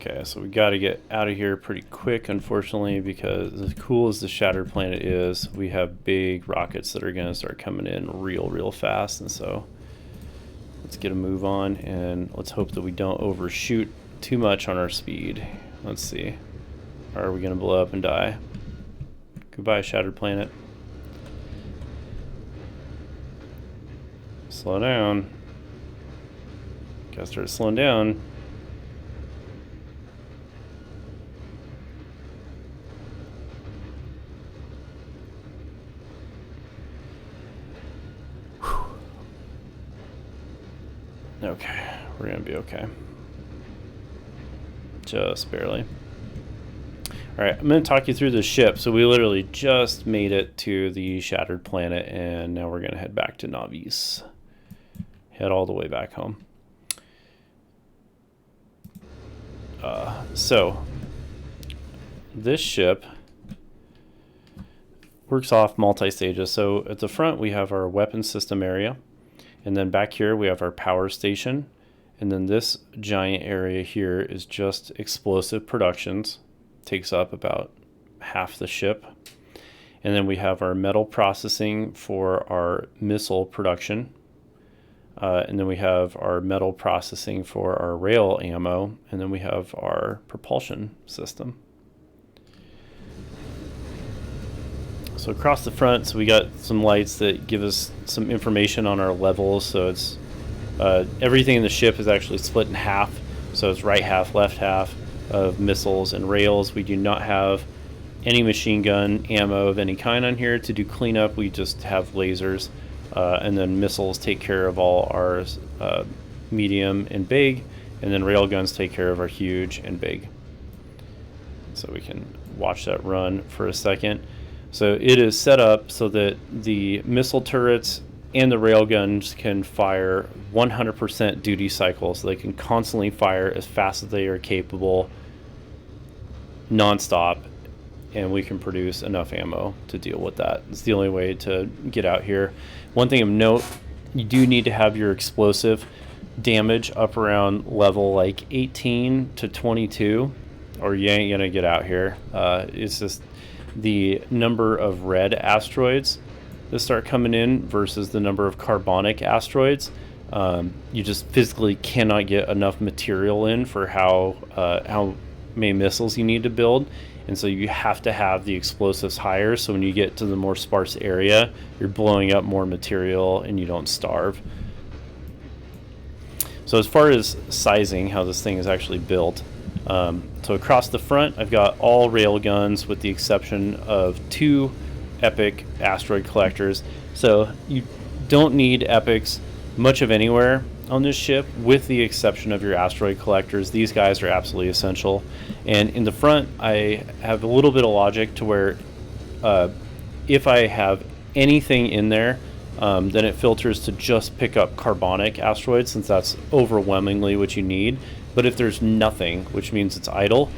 Okay, so we got to get out of here pretty quick, unfortunately, because as cool as the shattered planet is, we have big rockets that are going to start coming in real fast, and so let's get a move on, and let's hope that we don't overshoot too much on our speed. Let's see. Or are we going to blow up and die? Goodbye, shattered planet. Slow down. Gotta start slowing down. Okay, we're gonna be okay. Just barely. Alright, I'm gonna talk you through the ship. So we literally just made it to the shattered planet, and now we're gonna head back to Navis. Head all the way back home. So this ship works off multi-stages. So at the front we have our weapon system area, and then back here we have our power station, and then this giant area here is just explosive productions. Takes up about half the ship. And then we have our metal processing for our missile production. And then we have our metal processing for our rail ammo, and then we have our propulsion system. So across the front, so we got some lights that give us some information on our levels. So it's everything in the ship is actually split in half. So it's right half, left half of missiles and rails. We do not have any machine gun ammo of any kind on here. To do cleanup, we just have lasers. And then missiles take care of all our medium and big, and then railguns take care of our huge and big. So we can watch that run for a second. So it is set up so that the missile turrets and the railguns can fire 100% duty cycle, so they can constantly fire as fast as they are capable, non-stop, and we can produce enough ammo to deal with that. It's the only way to get out here. One thing of note, you do need to have your explosive damage up around level like 18 to 22, or you ain't gonna get out here. It's just the number of red asteroids that start coming in versus the number of carbonic asteroids. You just physically cannot get enough material in for how many missiles you need to build. And so you have to have the explosives higher, so when you get to the more sparse area, you're blowing up more material and you don't starve. So as far as sizing, how this thing is actually built, so across the front, I've got all rail guns with the exception of 2 epic asteroid collectors. So you don't need epics much of anywhere on this ship, with the exception of your asteroid collectors. These guys are absolutely essential. And in the front, I have a little bit of logic to where if I have anything in there, then it filters to just pick up carbonic asteroids, since that's overwhelmingly what you need. But if there's nothing, which means it's idle,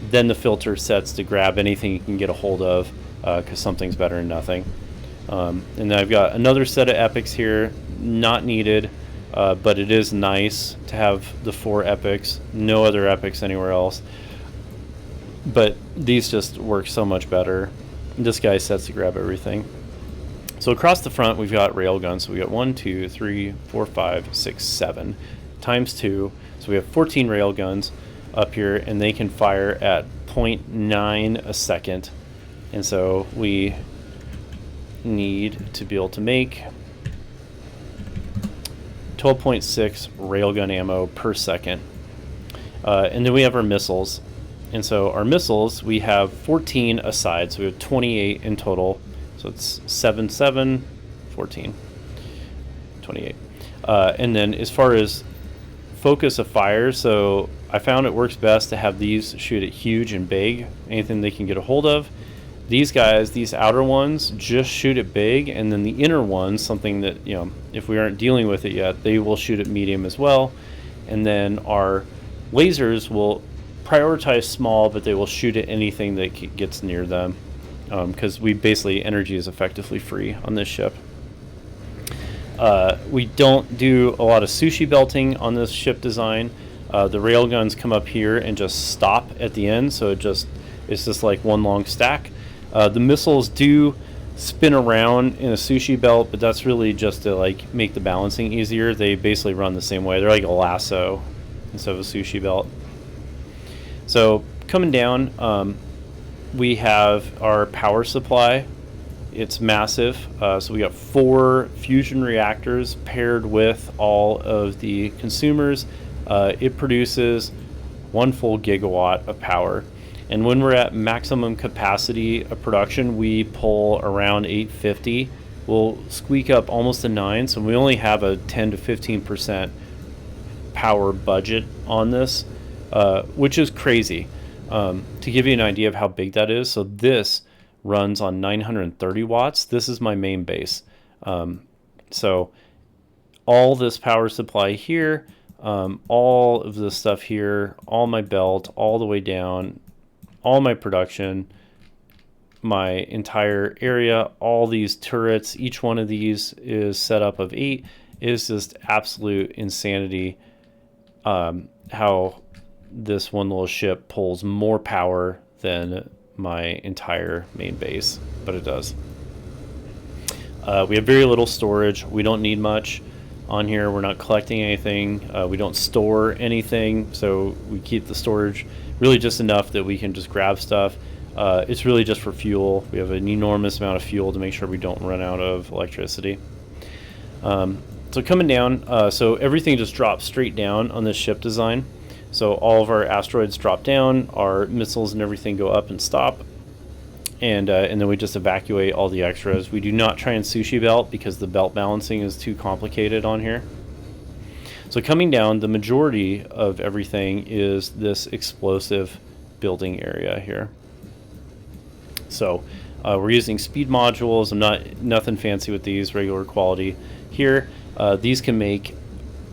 then the filter sets to grab anything you can get a hold of, because something's better than nothing. And then I've got another set of epics here, not needed. But it is nice to have the 4 epics, no other epics anywhere else. But these just work so much better. This guy sets to grab everything. So across the front, we've got railguns. So we got 1, 2, 3, 4, 5, 6, 7 times 2. So we have 14 railguns up here, and they can fire at 0.9 a second. And so we need to be able to make 12.6 railgun ammo per second. And then we have our missiles. And so our missiles, we have 14 aside, so we have 28 in total. So it's 7, 7, 14, 28. And then as far as focus of fire, so I found it works best to have these shoot at huge and big, anything they can get a hold of. These guys, these outer ones, just shoot it big, and then the inner ones, something that, if we aren't dealing with it yet, they will shoot at medium as well. And then our lasers will prioritize small, but they will shoot at anything that gets near them, because energy is effectively free on this ship. We don't do a lot of sushi belting on this ship design. The railguns come up here and just stop at the end, so it's just like one long stack. The missiles do spin around in a sushi belt, but that's really just to like make the balancing easier. They basically run the same way. They're like a lasso instead of a sushi belt. So coming down, we have our power supply. It's massive. So we got 4 fusion reactors paired with all of the consumers. It produces 1 full gigawatt of power. And when we're at maximum capacity of production, we pull around 850. We'll squeak up almost to 9, so we only have a 10 to 15% power budget on this, which is crazy. To give you an idea of how big that is, so this runs on 930 watts. This is my main base. So all this power supply here, all of this stuff here, all my belt, all the way down, all my production, my entire area, all these turrets, each one of these is set up of 8, is just absolute insanity. How this one little ship pulls more power than my entire main base, but it does. We have very little storage. We don't need much on here. We're not collecting anything. We don't store anything, so we keep the storage really just enough that we can just grab stuff. It's really just for fuel. We have an enormous amount of fuel to make sure we don't run out of electricity. So coming down, so everything just drops straight down on this ship design. So all of our asteroids drop down, our missiles and everything go up and stop, and then we just evacuate all the extras. We do not try and sushi belt because the belt balancing is too complicated on here. So coming down, the majority of everything is this explosive building area here. So we're using speed modules. Nothing fancy with these, regular quality here. These can make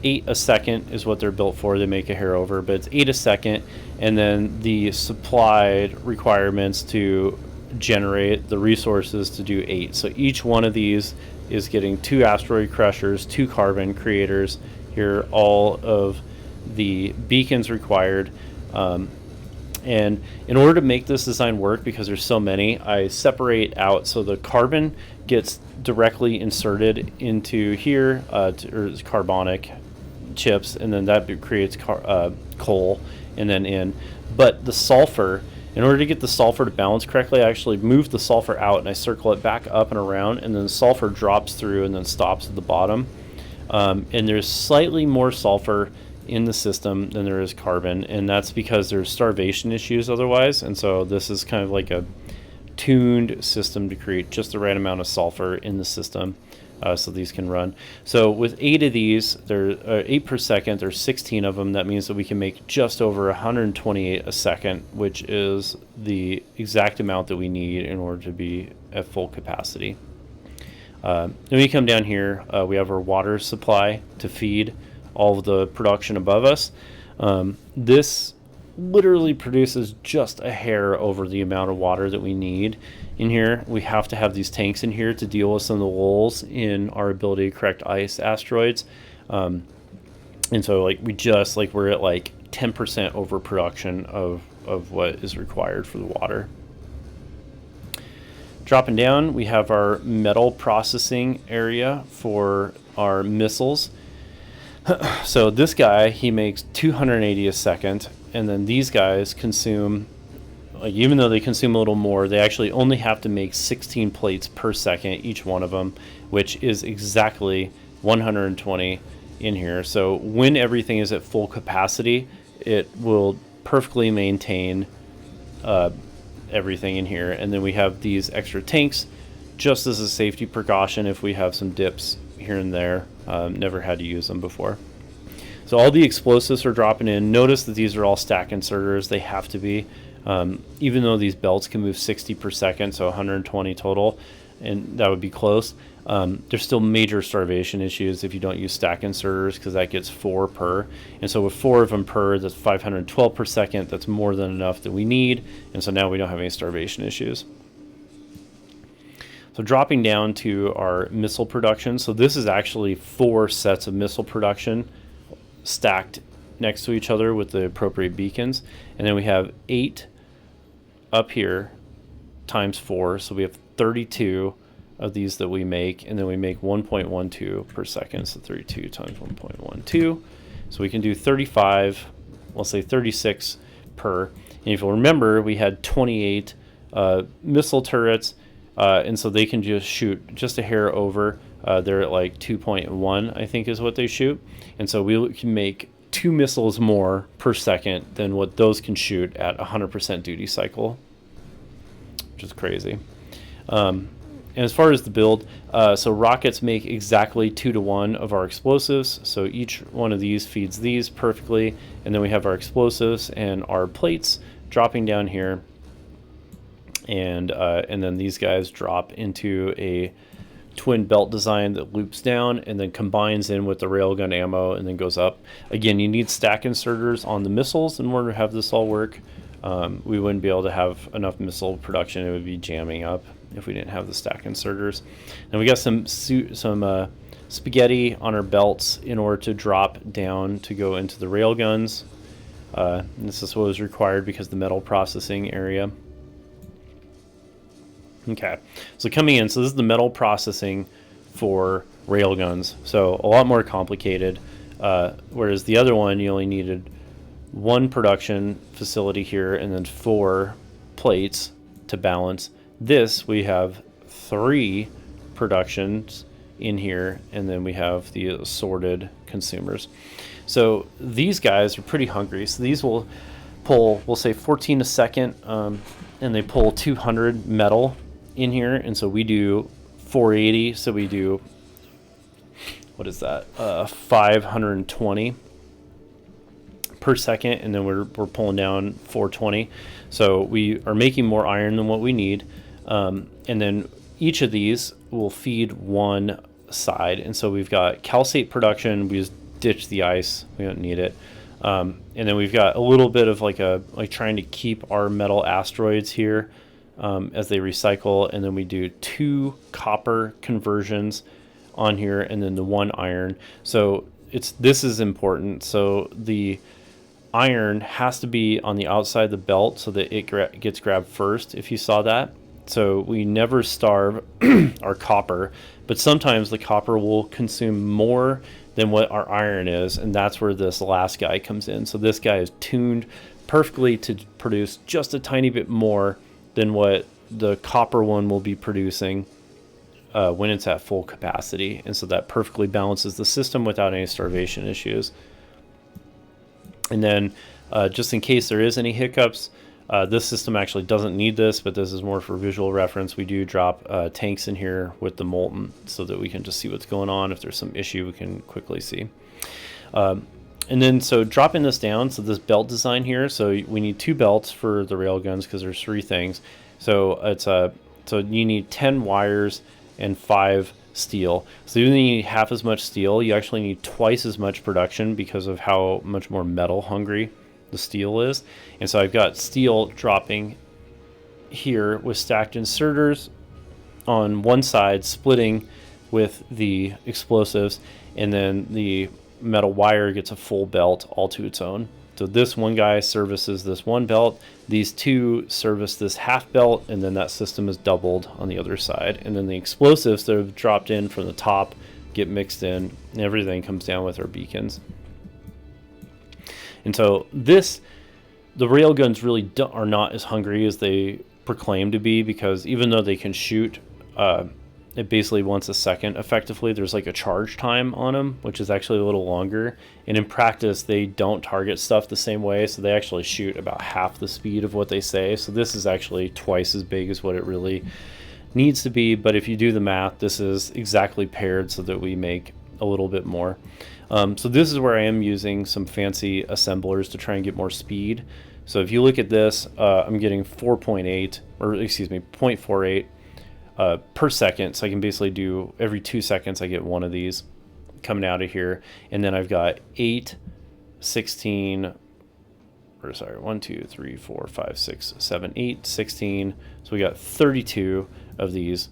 8 a second is what they're built for. They make a hair over, but it's 8 a second, and then the supplied requirements to generate the resources to do 8. So each one of these is getting 2 asteroid crushers, 2 carbon creators. Here, all of the beacons required. And in order to make this design work, because there's so many, I separate out so the carbon gets directly inserted into here, or carbonic chips, and then that creates coal, and then in. But the sulfur, in order to get the sulfur to balance correctly, I actually move the sulfur out and I circle it back up and around, and then the sulfur drops through and then stops at the bottom. And there's slightly more sulfur in the system than there is carbon, and that's because there's starvation issues otherwise. And so this is kind of like a tuned system to create just the right amount of sulfur in the system, so these can run. So with 8 of these, they're 8 per second, there's 16 of them. That means that we can make just over 128 a second, which is the exact amount that we need in order to be at full capacity. Then we come down here, we have our water supply to feed all of the production above us. This literally produces just a hair over the amount of water that we need in here. We have to have these tanks in here to deal with some of the lulls in our ability to correct ice asteroids. And so we're at like 10% overproduction of what is required for the water. Dropping down, we have our metal processing area for our missiles. So this guy, he makes 280 a second, and then these guys consume, like, even though they consume a little more, they actually only have to make 16 plates per second, each one of them, which is exactly 120 in here. So when everything is at full capacity, it will perfectly maintain everything in here. And then we have these extra tanks just as a safety precaution if we have some dips here and there. Never had to use them before. So all the explosives are dropping in. Notice that these are all stack inserters. They have to be, even though these belts can move 60 per second, so 120 total, and that would be close. There's still major starvation issues if you don't use stack inserters, because that gets 4 per. And so with 4 of them per, that's 512 per second. That's more than enough that we need. And so now we don't have any starvation issues. So dropping down to our missile production. So this is actually 4 sets of missile production stacked next to each other with the appropriate beacons. And then we have 8 up here times 4. So we have 32 of these that we make, and then we make 1.12 per second. So 32 times 1.12. So we can do 35, we'll say 36 per. And if you'll remember, we had 28 missile turrets, and so they can just shoot just a hair over. They're at like 2.1, I think is what they shoot. And so we can make 2 missiles more per second than what those can shoot at 100% duty cycle, which is crazy. And as far as the build, so rockets make exactly 2-to-1 of our explosives. So each one of these feeds these perfectly. And then we have our explosives and our plates dropping down here. And then these guys drop into a twin belt design that loops down and then combines in with the railgun ammo and then goes up. Again, you need stack inserters on the missiles in order to have this all work. We wouldn't be able to have enough missile production. It would be jamming up if we didn't have the stack inserters. And we got some spaghetti on our belts in order to drop down to go into the railguns. This is what was required because the metal processing area. Okay, so coming in, so this is the metal processing for railguns. So a lot more complicated, whereas the other one, you only needed 1 production facility here and then 4 plates to balance. This, we have 3 productions in here, and then we have the assorted consumers. So these guys are pretty hungry. So these will pull, we'll say 14 a second, and they pull 200 metal in here. And so we do 480. So we do, what is that? 520 per second. And then we're pulling down 420. So we are making more iron than what we need. And then each of these will feed one side. And so we've got calcite production. We just ditch the ice. We don't need it. And then we've got a little bit of like trying to keep our metal asteroids here as they recycle. And then we do 2 copper conversions on here and then the 1 iron. So this is important. So the iron has to be on the outside of the belt so that it gets grabbed first, if you saw that. So we never starve our copper, but sometimes the copper will consume more than what our iron is, and that's where this last guy comes in. So this guy is tuned perfectly to produce just a tiny bit more than what the copper one will be producing when it's at full capacity, and so that perfectly balances the system without any starvation issues. And then just in case there is any hiccups, this system actually doesn't need this, but this is more for visual reference. We do drop tanks in here with the molten so that we can just see what's going on. If there's some issue, we can quickly see. And then so dropping this down, so this belt design here, so we need 2 belts for the railguns because there's 3 things. So it's so you need 10 wires and 5 steel. So even though you need half as much steel, you actually need twice as much production because of how much more metal hungry the steel is. And so I've got steel dropping here with stacked inserters on one side, splitting with the explosives, and then the metal wire gets a full belt all to its own. So this one guy services this one belt, these 2 service this half belt, and then that system is doubled on the other side. And then the explosives that have dropped in from the top get mixed in, and everything comes down with our beacons. And so the railguns really are not as hungry as they proclaim to be, because even though they can shoot it basically once a second effectively, there's like a charge time on them, which is actually a little longer. And in practice, they don't target stuff the same way, so they actually shoot about half the speed of what they say. So this is actually twice as big as what it really needs to be. But if you do the math, this is exactly paired so that we make a little bit more. So this is where I am using some fancy assemblers to try and get more speed. So if you look at this, I'm getting 0.48 per second. So I can basically do every 2 seconds I get one of these coming out of here. And then I've got 8, 16, or sorry, 1, 2, 3, 4, 5, 6, 7, 8, 16. So we got 32 of these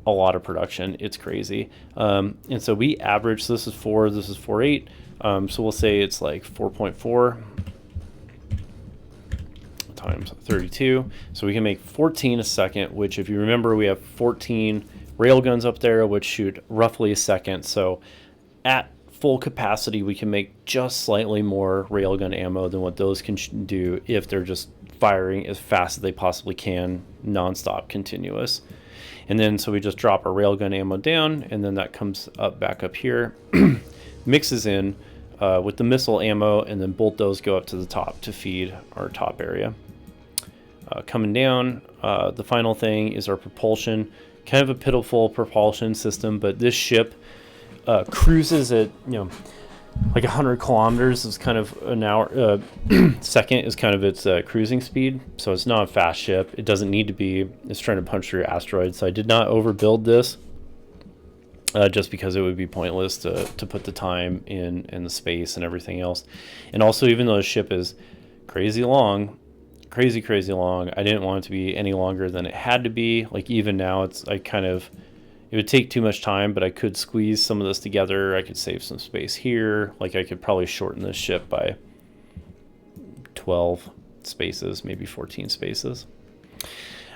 a lot of production. It's crazy. And so we average, so this is 4, this is 4.8. So we'll say it's like 4.4 times 32. So we can make 14 a second, which if you remember, we have 14 railguns up there, which shoot roughly a second. So at full capacity, we can make just slightly more railgun ammo than what those can do if they're just firing as fast as they possibly can, nonstop, continuous. And then so we just drop our railgun ammo down, and then that comes up back up here, mixes in with the missile ammo, and then bolt those go up to the top to feed our top area. Coming down, the final thing is our propulsion. Kind of a pitiful propulsion system, but this ship cruises at, like 100 kilometers is kind of an hour. Second is kind of its cruising speed, so it's not a fast ship. It doesn't need to be. It's trying to punch through asteroids. So I did not overbuild this, just because it would be pointless to put the time in and the space and everything else. And also, even though the ship is crazy long, crazy long, I didn't want it to be any longer than it had to be. Like even now, it would take too much time, but I could squeeze some of this together. I could save some space here. Like I could probably shorten this ship by 12 spaces, maybe 14 spaces.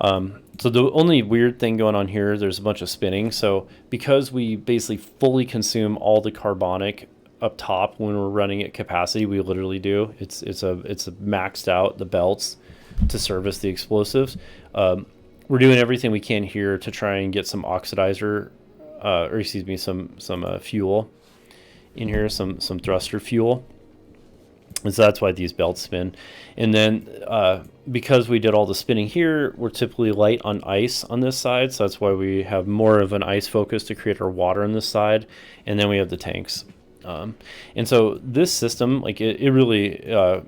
So the only weird thing going on here, there's a bunch of spinning. So because we basically fully consume all the carbonic up top when we're running at capacity, we literally do. It's maxed out the belts to service the explosives. We're doing everything we can here to try and get some oxidizer, some fuel in here, some thruster fuel. And so that's why these belts spin. And then because we did all the spinning here, we're typically light on ice on this side. So that's why we have more of an ice focus to create our water on this side. And then we have the tanks. And so this system, like it really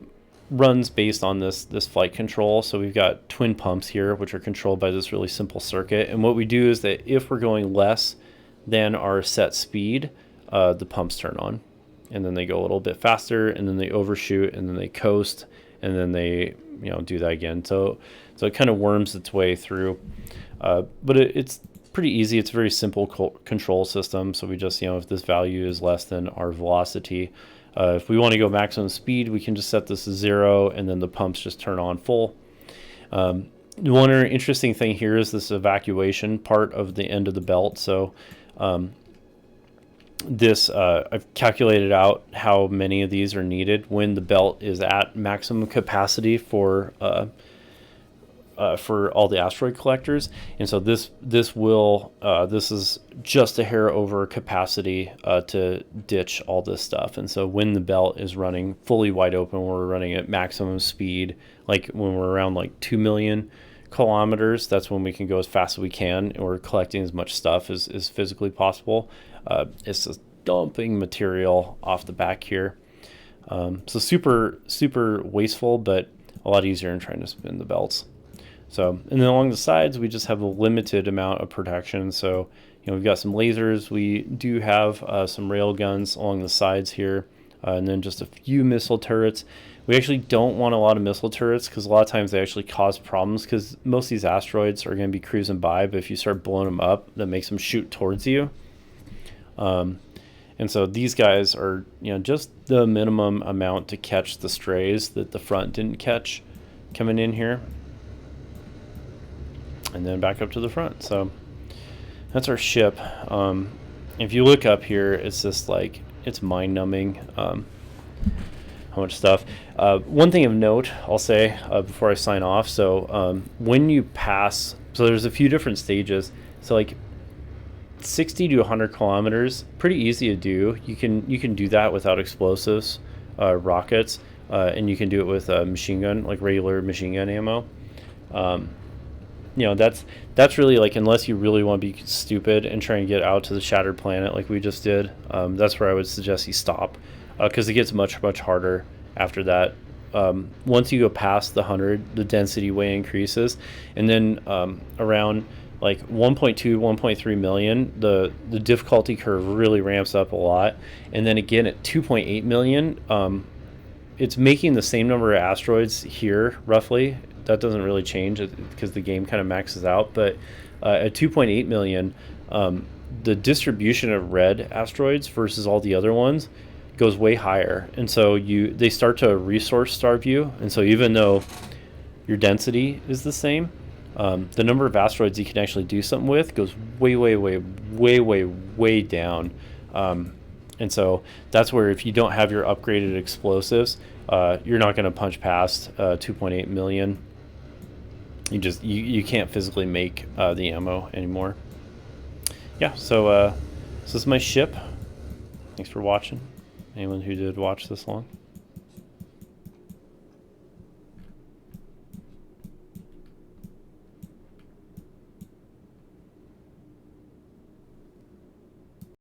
runs based on this flight control. So we've got twin pumps here, which are controlled by this really simple circuit. And what we do is that if we're going less than our set speed, the pumps turn on, and then they go a little bit faster, and then they overshoot, and then they coast, and then they do that again. So it kind of worms its way through, but it's pretty easy. It's a very simple control system. So we just if this value is less than our velocity, if we want to go maximum speed, we can just set this to 0, and then the pumps just turn on full. One interesting thing here is this evacuation part of the end of the belt. So I've calculated out how many of these are needed when the belt is at maximum capacity for all the asteroid collectors. And so this is just a hair over capacity to ditch all this stuff. And so when the belt is running fully wide open, we're running at maximum speed, like when we're around like 2 million kilometers, that's when we can go as fast as we can, and we're collecting as much stuff as physically possible. It's just dumping material off the back here. So super wasteful, but a lot easier in trying to spin the belts. So, and then along the sides, we just have a limited amount of protection. So, we've got some lasers. We do have some rail guns along the sides here, and then just a few missile turrets. We actually don't want a lot of missile turrets because a lot of times they actually cause problems, because most of these asteroids are going to be cruising by, but if you start blowing them up, that makes them shoot towards you. And so these guys are, just the minimum amount to catch the strays that the front didn't catch coming in here. And then back up to the front. So that's our ship. If you look up here, it's just like, it's mind-numbing how much stuff. One thing of note, I'll say before I sign off. So when you pass, so there's a few different stages. So like 60 to 100 kilometers, pretty easy to do. You can do that without explosives, rockets, and you can do it with a machine gun, like regular machine gun ammo. That's really, like, unless you really want to be stupid and try and get out to the shattered planet like we just did, that's where I would suggest you stop, because it gets much harder after that. Once you go past the 100, the density way increases, and then around like 1.2, 1.3 million, the difficulty curve really ramps up a lot, and then again at 2.8 million, it's making the same number of asteroids here roughly. That doesn't really change because the game kind of maxes out, but At 2.8 million, the distribution of red asteroids versus all the other ones goes way higher, and so they start to resource starve you, and so even though your density is the same, the number of asteroids you can actually do something with goes way down. And so that's where if you don't have your upgraded explosives, you're not going to punch past 2.8 million. You can't physically make the ammo anymore. Yeah, so this is my ship. Thanks for watching. Anyone who did watch this long.